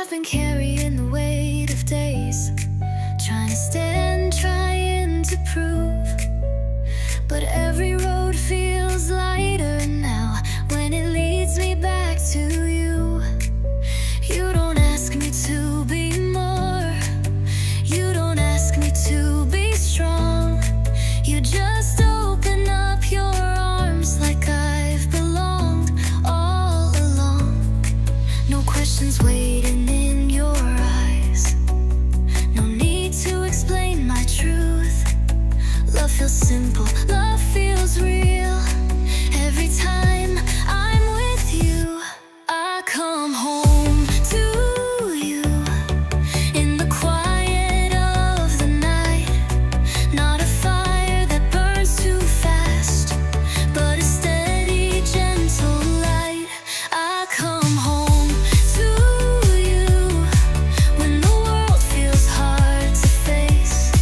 I've been carrying the weight of days, trying to stand, trying to prove. But every road feels lighter now when it leads me back to you. You don't ask me to be more, you don't ask me to be strong. You just open up your arms like I've belonged all along. No questions waiting in your eyes, no need to explain my truth. Love feels simple, love feels real. Every time I'm with you, I come home to you in the quiet of the night. Not a fire that burns too fast, but a steady, gentle light. I come home to you when the world feels hard to face.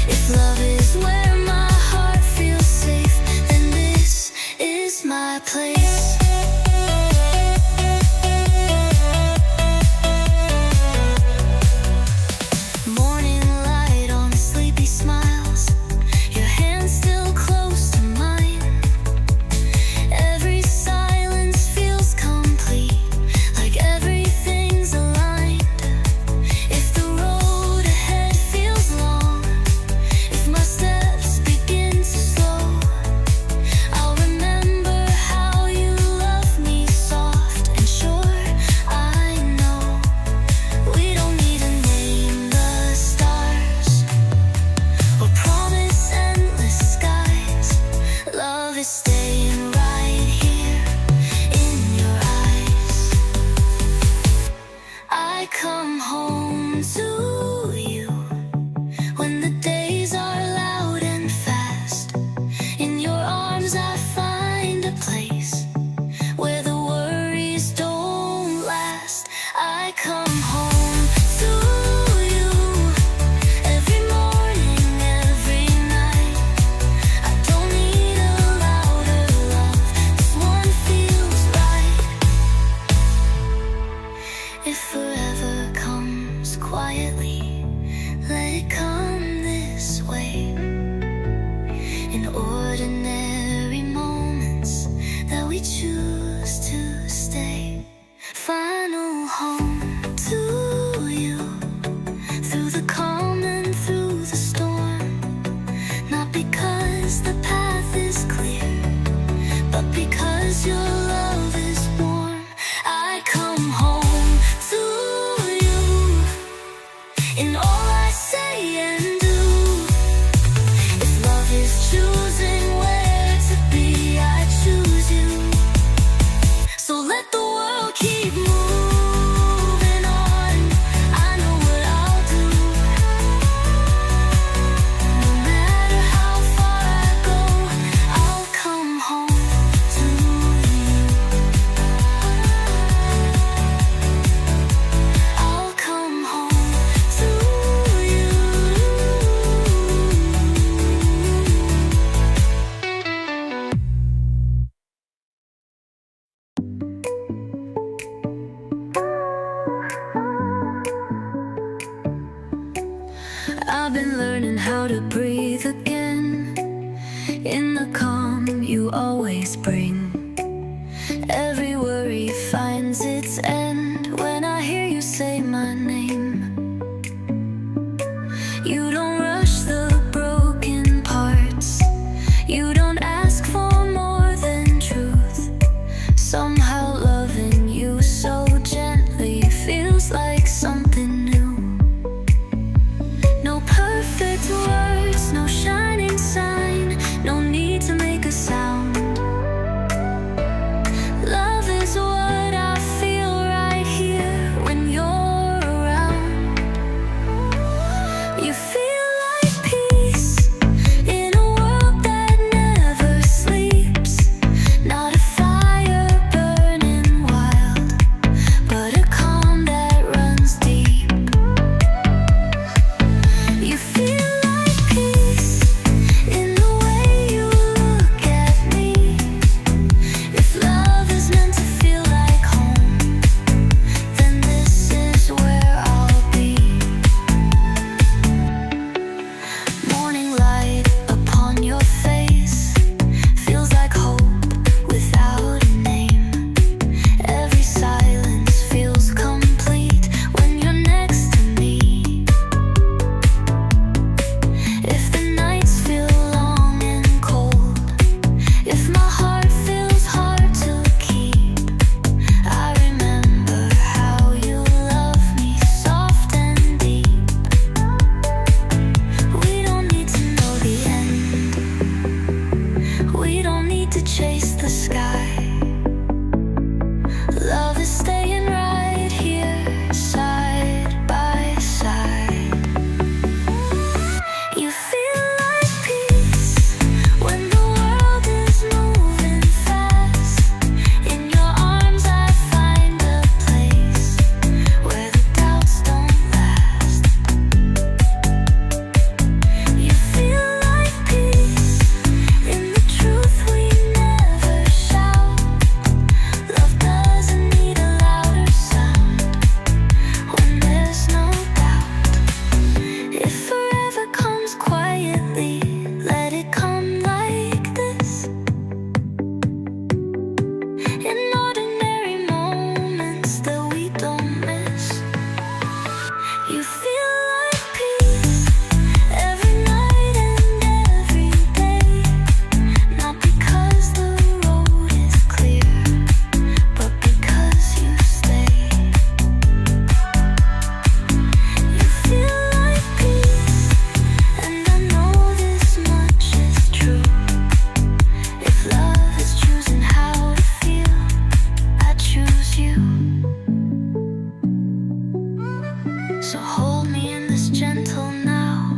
If love is where my heart feels safe, then this is my place. Morning light on sleepy smiles, your hand still close to mine. Every silence feels complete, like everything's aligned. If the road ahead feels long, if my steps begin to slow, I'll remember how you love me soft and sure. I know we don't need to name the stars or promise endless skies. Love is staying right here in your eyes. I come home to you when the days are loud and fast. In your arms I find a place where the worries don't last. I come home to you every morning, every night. I don't need a louder love, this one feels right. If forever comes quietly, let it come this way. In ordinary moments that we choose to stay. Final home to you, through the calm and through the storm. Not because the path is clear, but because your love is warm. I come home to you in all I say and do. If love is choosing where to be, I choose you. So let the world keep moving on. I know what I'll do. No matter how far I go, I'll come home to you. I'll come home to you. I've been learning how to breathe again in the calm you always bring. Every worry finds its end when I hear you say my name. You don't rush the broken parts, you don't ask for more than truth. Somehow loving you so gently feels like something new. No perfect words, no shining sign, no need to make a sound. So hold me in this gentle now.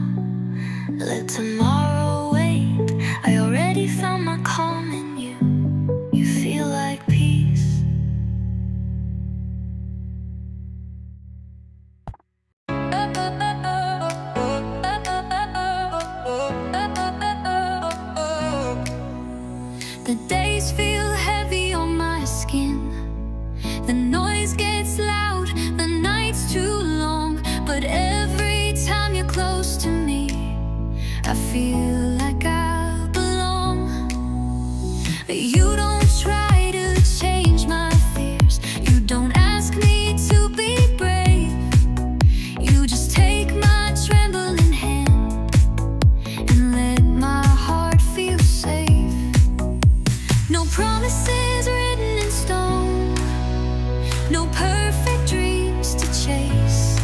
Let tomorrow wait. I already found my calm in you. You feel like peace. The days feel heavy on my skin. The noise gets loud, the night's too long. But every time you're close to me, I feel like I belong. You don't try to change my fears. You don't ask me to be brave. You just take my trembling hand and let my heart feel safe. No promises written in stone, no perfect dreams to chase.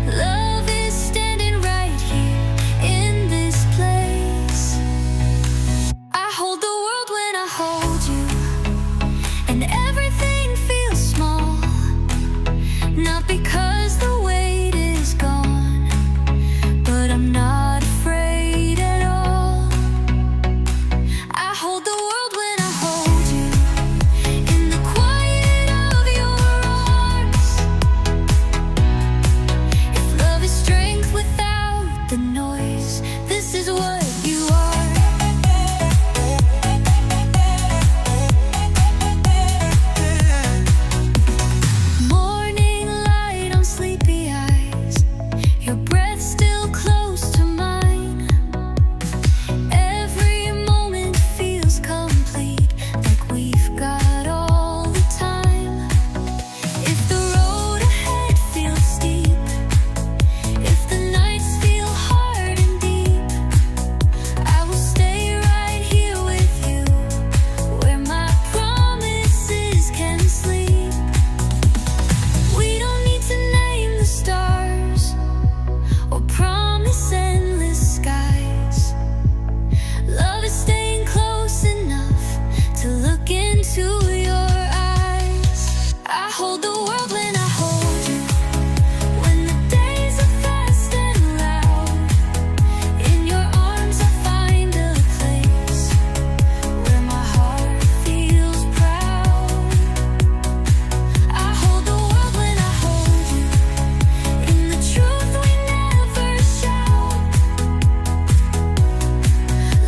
Love is standing right here in this place. I hold the world when I hold you, and everything feels small. Not because the weight is gone, but I'm not afraid at all. I hold the world when I hold you, in the quiet of your arms. If love is strength without the noise, this is what you are. Morning light on sleepy eyes, your breath still close to mine. Every moment feels complete, like we've got all the time. If the road ahead feels steep, if the nights feel hard and deep, I will stay right here with you, where my promises can sleep. We don't need to name the stars or promise endless skies. Love is staying close enough to look into your eyes. I hold the world when I hold you, when the days are fast and loud. In your arms I find a place where my heart feels proud. I hold the world when I hold you, in the truth we never shout.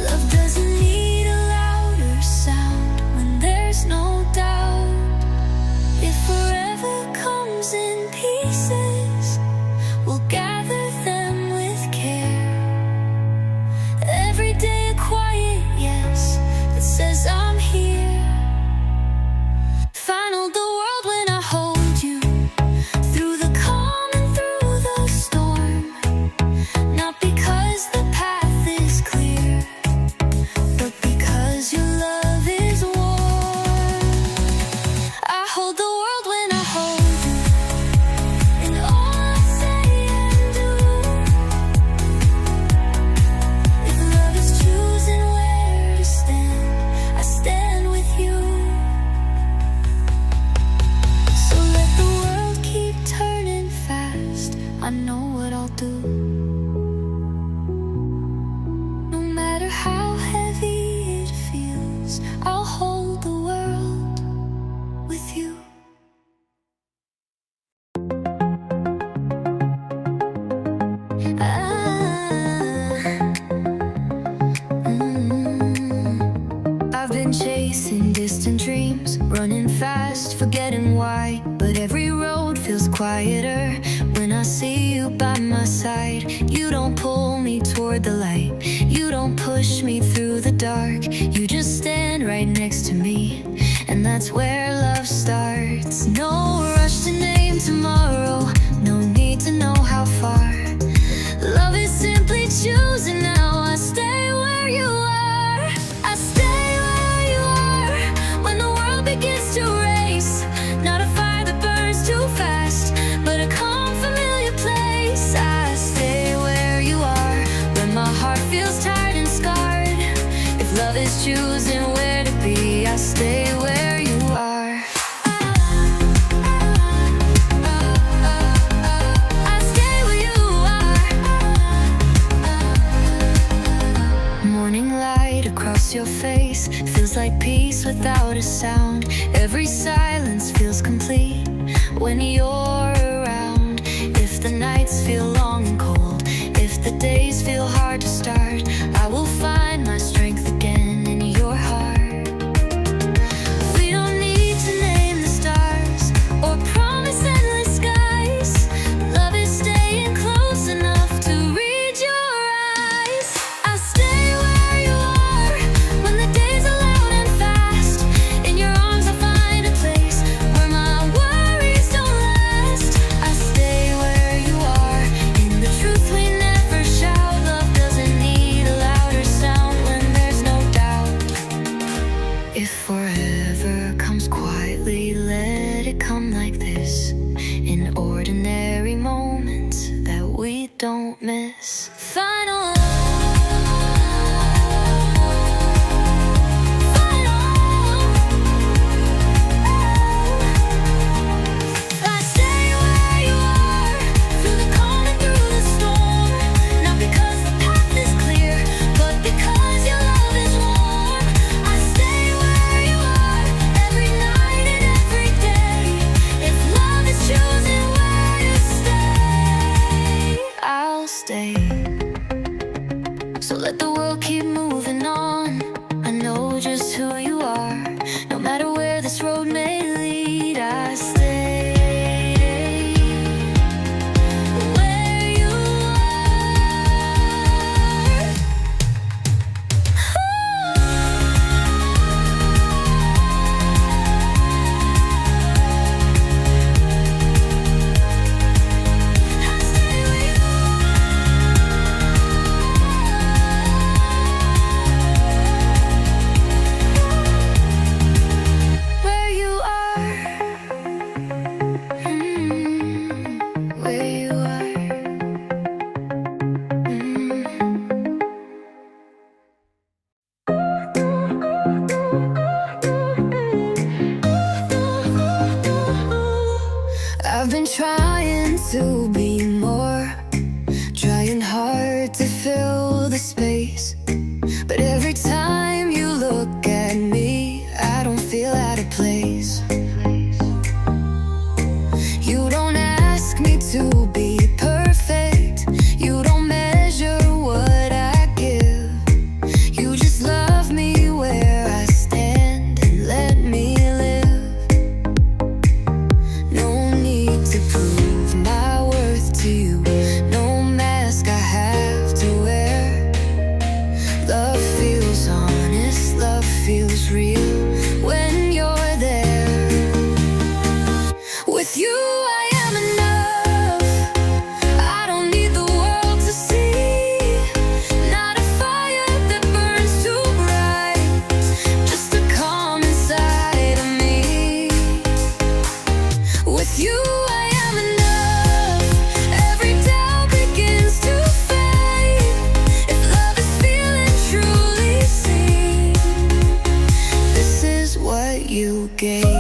Love doesn't need a louder sound when there's no doubt. If forever comes in pieces, we'll gather them with care. Every day a quiet yes that says I'm here. Find the world when I hold you, through the calm and through the storm. Not because the path is clear, but because your love is warm. I hold the world when I hold you, and all I say and do. If love is choosing where to stand, I stand with you. So let the world keep turning fast, I know what I'll do. No matter how heavy it feels, I'll hold the world with you. I've been chasing distant dreams, running fast, forgetting why. But every road feels quieter when I see you by my side. You don't pull me toward the light, you don't push me through the dark. You just stand right next to me, and that's where love starts. No rush to name tomorrow, no need to know how far. Love is simply choosing now. I stay where you are. I stay where you are when the world begins to race. Not a fire that burns too fast, but a calm, familiar place. I stay where you are when my heart feels tired and scarred. If love is choosing where to be, I stay where you are. when you're around. If the nights feel long and cold, if the days feel hard to start, I will find my strength again in your heart. We don't need to name the stars or promise endless skies. Love is staying close enough to read your eyes. I'll stay where you are when the days are loud and fast. In your arms I'll find a place where my worries don't last. I stay where you are in the truth we never shout. Love doesn't need a louder sound when there's no doubt. If forever comes quietly, let it come like this, in ordinary moments that we don't miss. Final I stay where you are, through the calm and through the storm. Not because the path is clear, but because your love is warm. I stay where you are, every night and every day. If love is choosing where you stay, I'll stay. So let the world keep moving on. I know just who you are. No matter where this road may lead, I stay where you where you are, where you are. I've been trying to be more, trying hard to fill the space. But every time you look at me, I don't feel out of place. You don't ask me to be perfect. You don't measure what I give. You just love me where I stand and let me live. No need to prove my worth to you. No mask I have to wear. Love feels honest, love feels real when you're there. With you I am enough. I don't need the world to see. Not a fire that burns too bright, just a calm inside of me. With you I am enough. Every doubt begins to fade. If love is feeling truly seen, this is what you gave.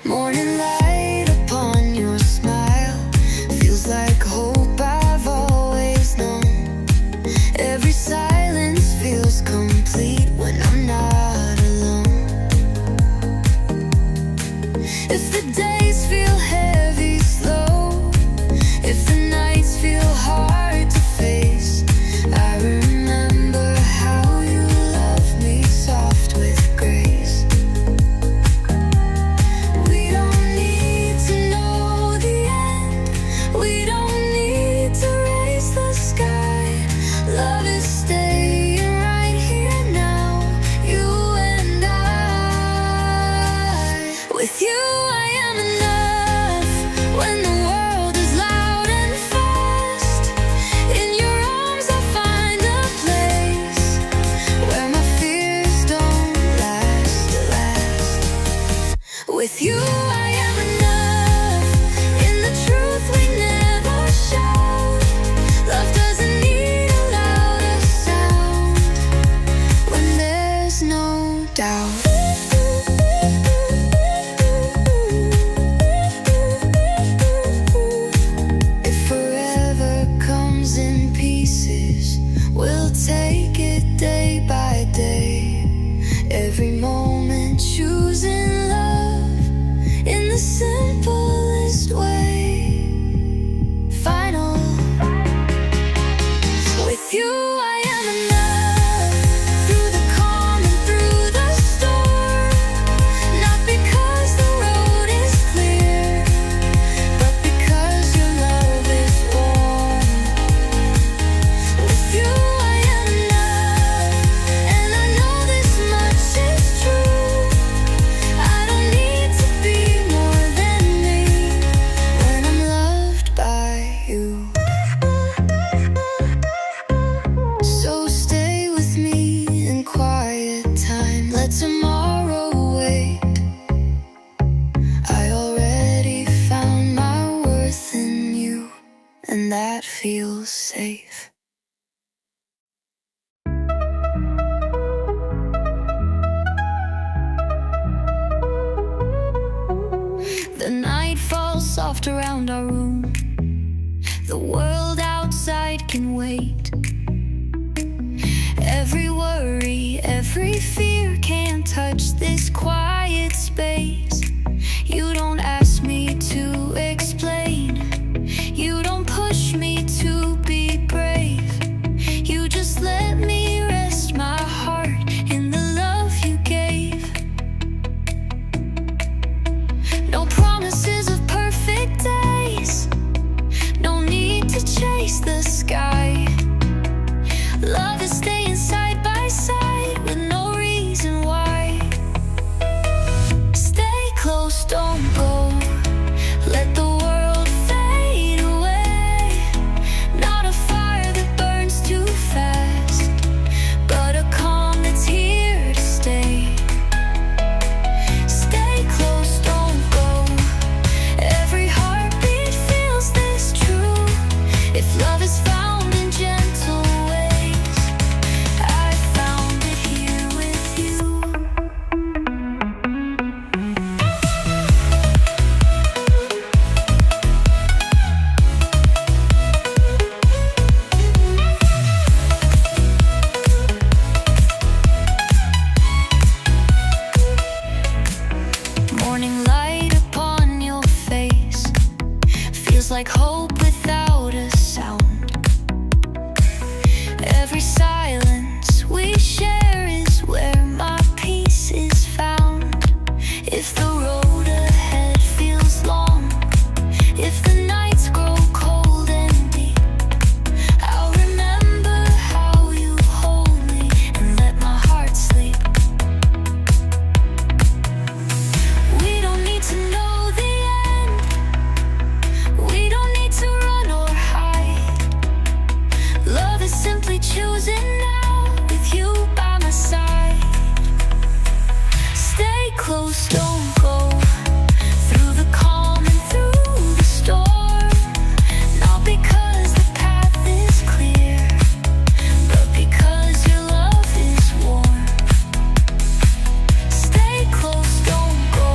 Morning light upon your smile feels like hope I've always known. Every silence feels complete when I'm not alone. If the days feel heavy, slow, if the nights feel hard to face, I remember how you love me soft with grace. We don't need to know the end. We don't need to raise the sky. Love is staying right here now, you and I. With you I am enough when the world is loud and fast. In your arms I'll find a place where my fears don't last. With you I am enough, in the truth we never shout. Love doesn't need a louder sound when there's no doubt. If forever comes in pieces, we'll take it day by day. The night falls soft around our room. The world outside can wait. Every worry, every fear can't touch this quiet space. You don't ask me to explain. You don't push me to be brave. You just let me rest my heart in the love you gave. No promises of perfect days. No need to chase the sky. Love is staying side by side with no reason why. Stay close, don't go. Let the world fade away. Not a fire that burns too fast, but a calm that's here to stay. Stay close, don't go. Every heartbeat feels this true. If love is found in gentle ways, I found it here with you. Morning light upon your face feels like hope without a sound. Every silence we share is where my peace is found. If the road ahead feels long, if the nights grow cold and deep, I'll remember how you hold me and let my heart sleep. We don't need to know the end. We don't need to run or hide. Love is simply choosing now with you by my side. Stay close, don't go. Through the calm and through the storm. Not because the path is clear, but because your love is warm. Stay close, don't go.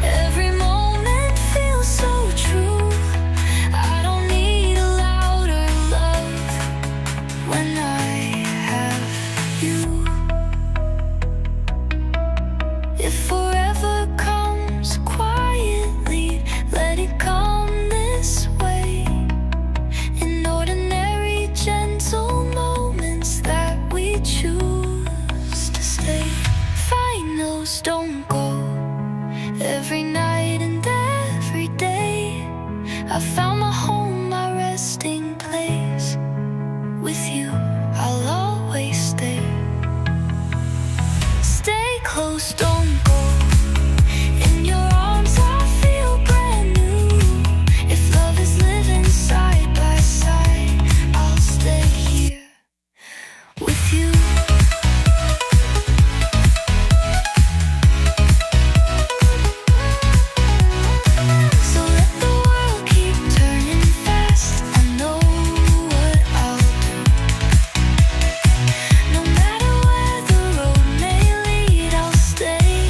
Every moment feels so true. I don't need a louder love when I have you. If forever comes quietly, let it come this way. In ordinary, gentle moments that we choose to stay. Find those, don't go. Every night and every day, I found my home, my resting place. With you, I'll always stay. Stay close, don't go. In your arms, I feel brand new. If love is living side by side, I'll stay here with you. So let the world keep turning fast. I know what I'll do. No matter where the road may lead, I'll stay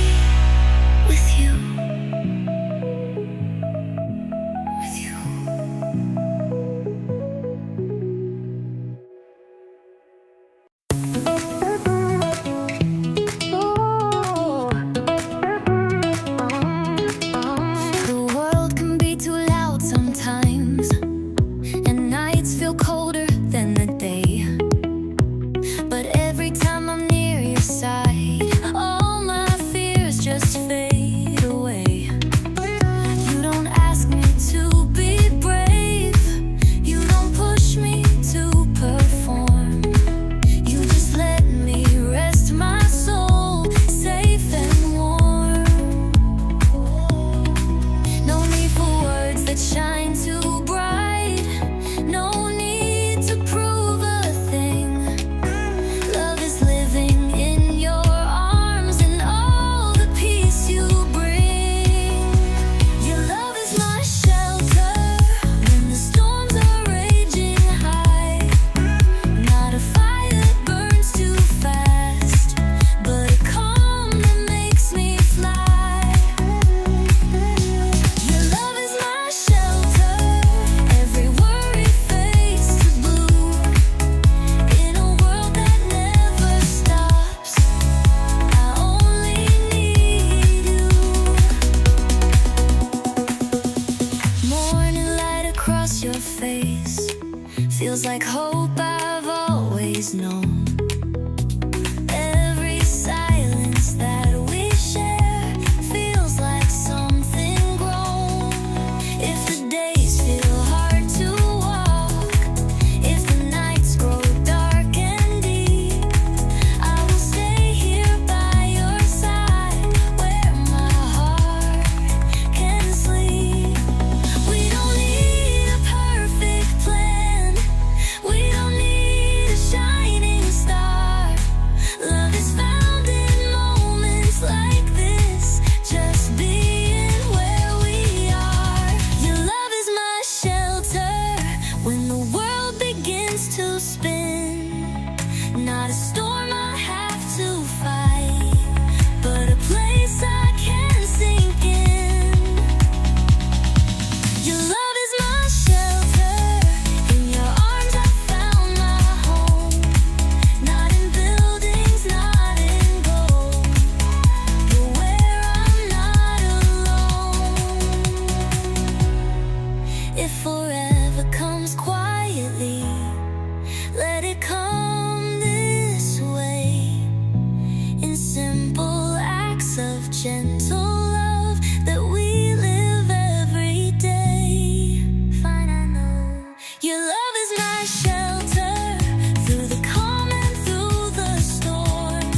promise of gentle love that we live every day. Fine, I know. Your love is my shelter through the calm and through the storm.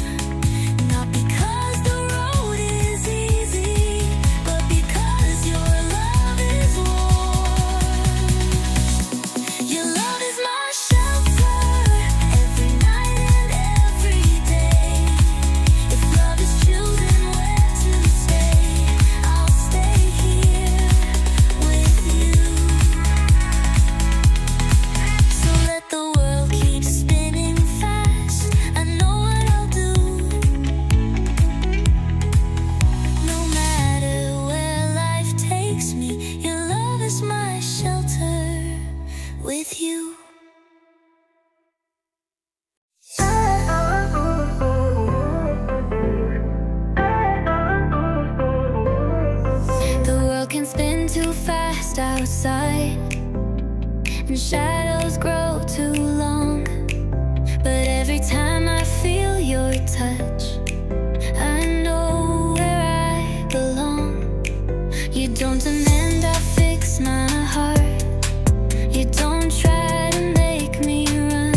Not because the road is easy, but because your love is warm. Your love is my shelter every night and every day. If love is choosing where to stay, I'll stay here with you. So let the world keep spinning fast. I know what I'll do. No matter where life takes me, your love is my shelter with you. The world can spin too fast outside, and shadows grow too long. But every time I feel your touch, I know where I belong. You don't demand I fix my heart. You don't try to make me run.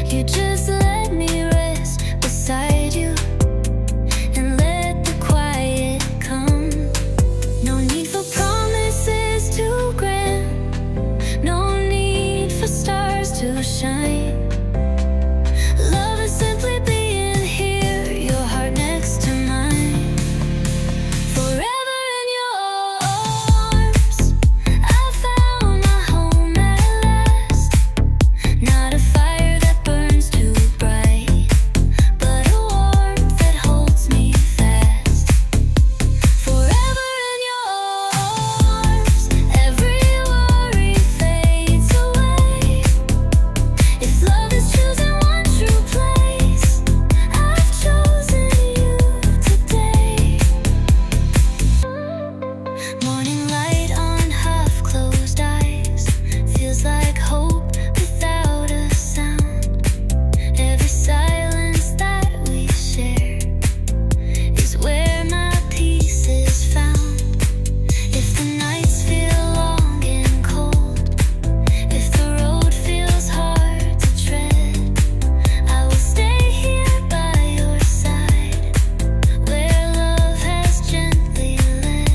You just let me rest beside you and let the quiet come. No need for promises too grand. No need for stars to shine. Love is simply being here, your heart next to mine. Forever in your arms, I found my home at last. Not a fire that burns too bright, but a warmth that holds me fast. Forever in your arms, every worry fades away. If love is choosing one true place, I've chosen you today. Morning light on half-closed eyes feels like hope without a sound. Every silence that we share is where my peace is found. If the nights feel long and cold, if the road feels hard to tread, I will stay here by your side, where love has gently led.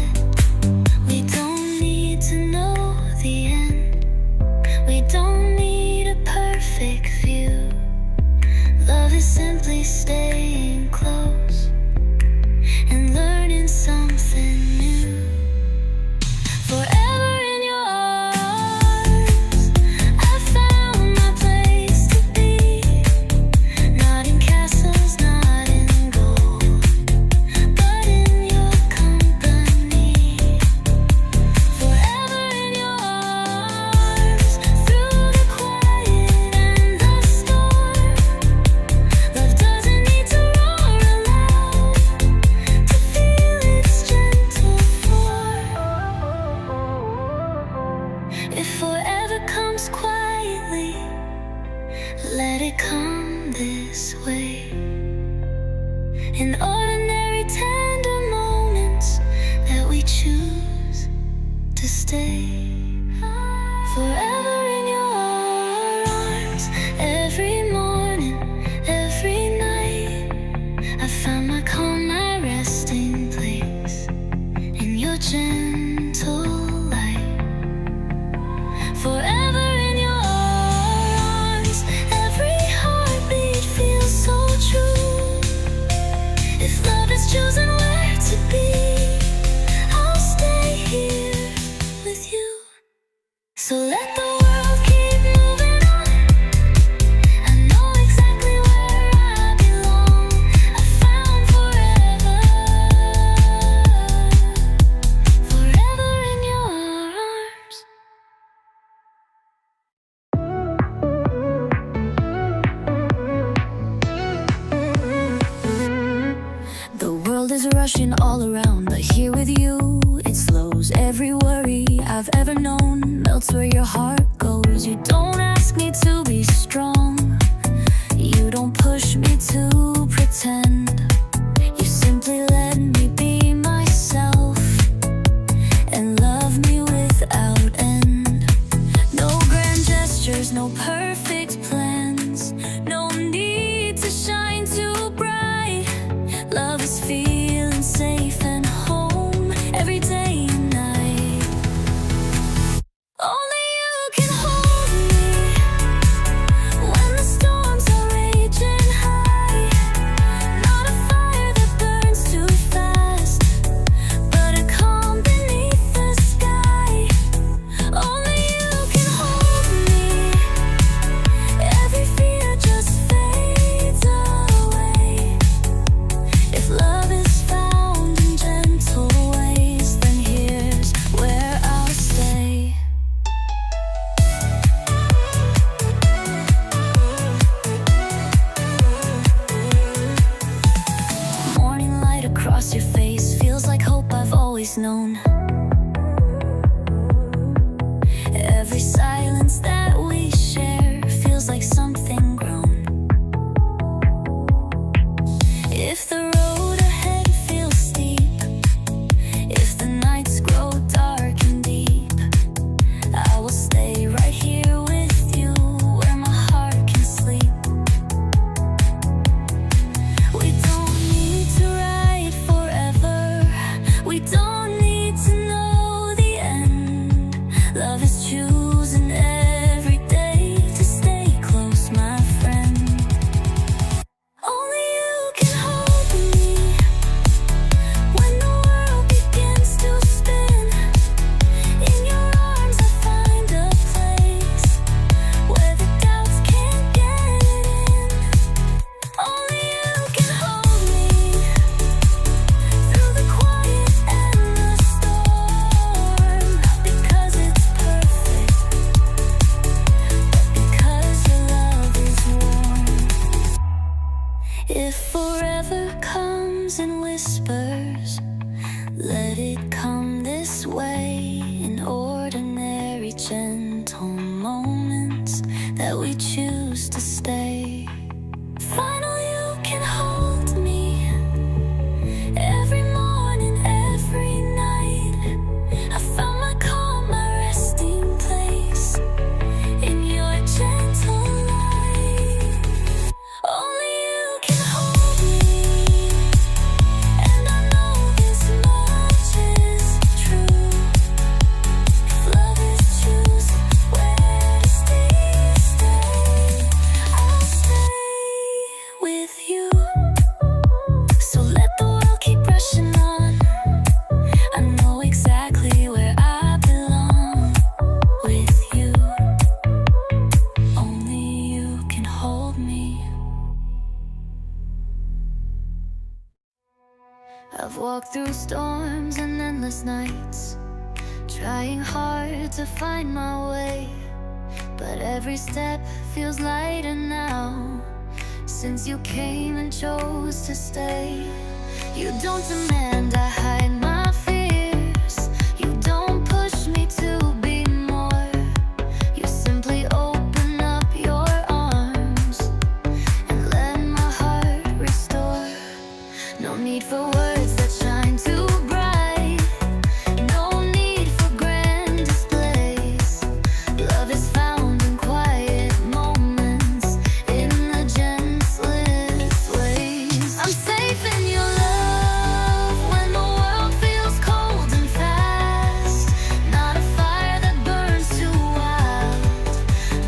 We don't need to know the end. We don't need a perfect view. Love is simply staying close and learning something new. Forever in your arms, I found my place to be. Not in castles, not in gold, but in your company. Forever in your arms, through the quiet and the storm. Love doesn't need to roar aloud to feel its gentle form. If forever comes quietly, let it come this way. In ordinary tender moments that we choose to stay. Forever in your arms, every morning, every night, I found my calm, my resting place in your gentle light. Forever in your arms, every heartbeat feels so true. If love is choosing where to be, I'll stay here with you. So let the world keep moving on. I know exactly where I belong. I found forever, forever in your arms. The world is rushing all around, but here with you, it slows every worry I've ever known. Melts where your heart goes. You don't ask me to be strong. You don't push me to pretend. You simply let Love is feeling safe and home every day and night. Only you can hold me when the storms are raging high. Not a fire that burns too fast, but a calm beneath the sky. Only you can hold me. Every fear just fades away. If love is found in gentle ways, then here's where I'll stay. Morning light across your face feels like hope I've always known. Every silence that we share feels like something grown. If the road ahead feels steep, if the nights grow dark and deep, I will stay right here with you where my heart can sleep. We don't need to ride forever. We don't need to know the end. Love is choosing every day to stay close, my friend. Only you can hold me when the world begins to spin. In your arms I find a place where the doubts can't get in. Only you can hold me through the quiet and the storm. Not because it's perfect, but because your love is warm. If forever comes in whispers, let it come this way, in ordinary gentle moments that we choose to stay. Finally you can hold me every morning, every night. I found my calm, my resting place in your gentle light. Only you can hold me, and I know this much is true. If love is choosing where to stay, I'll stay with you. So let the world keep rushing on. I know exactly where I belong with you. Only you can hold me. I've walked through storms and endless nights, trying hard to find my way, but every step feels lighter now, since you came and chose to stay. You don't demand I hide my fears. You don't push me to be more. You simply open up your arms and let my heart restore. No need for words that shine too bright. No need for grand displays. Love is found in quiet moments, in the gentlest ways. I'm safe in your love when the world feels cold and fast. Not a fire that burns too wild,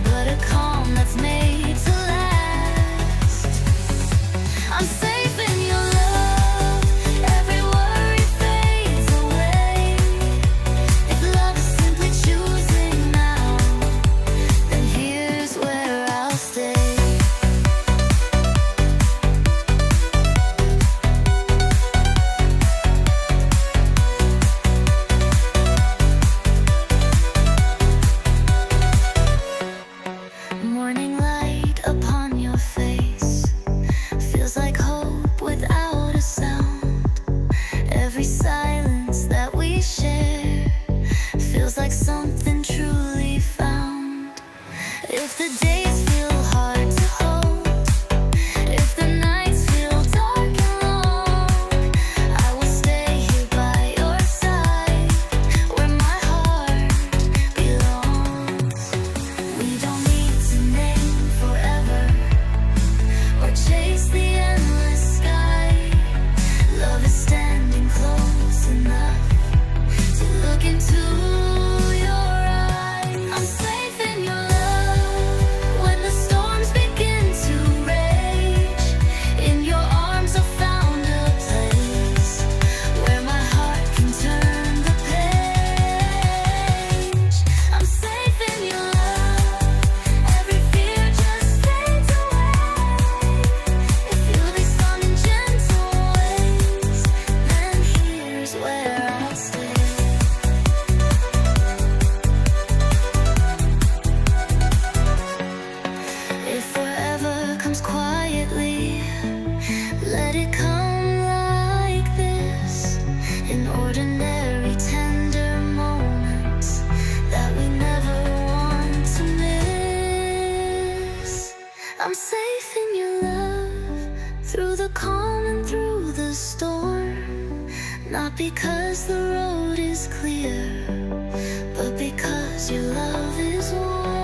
but a calm that's made to last. I'm safe in your love. Every worry Not because the road is clear, but because your love is warm.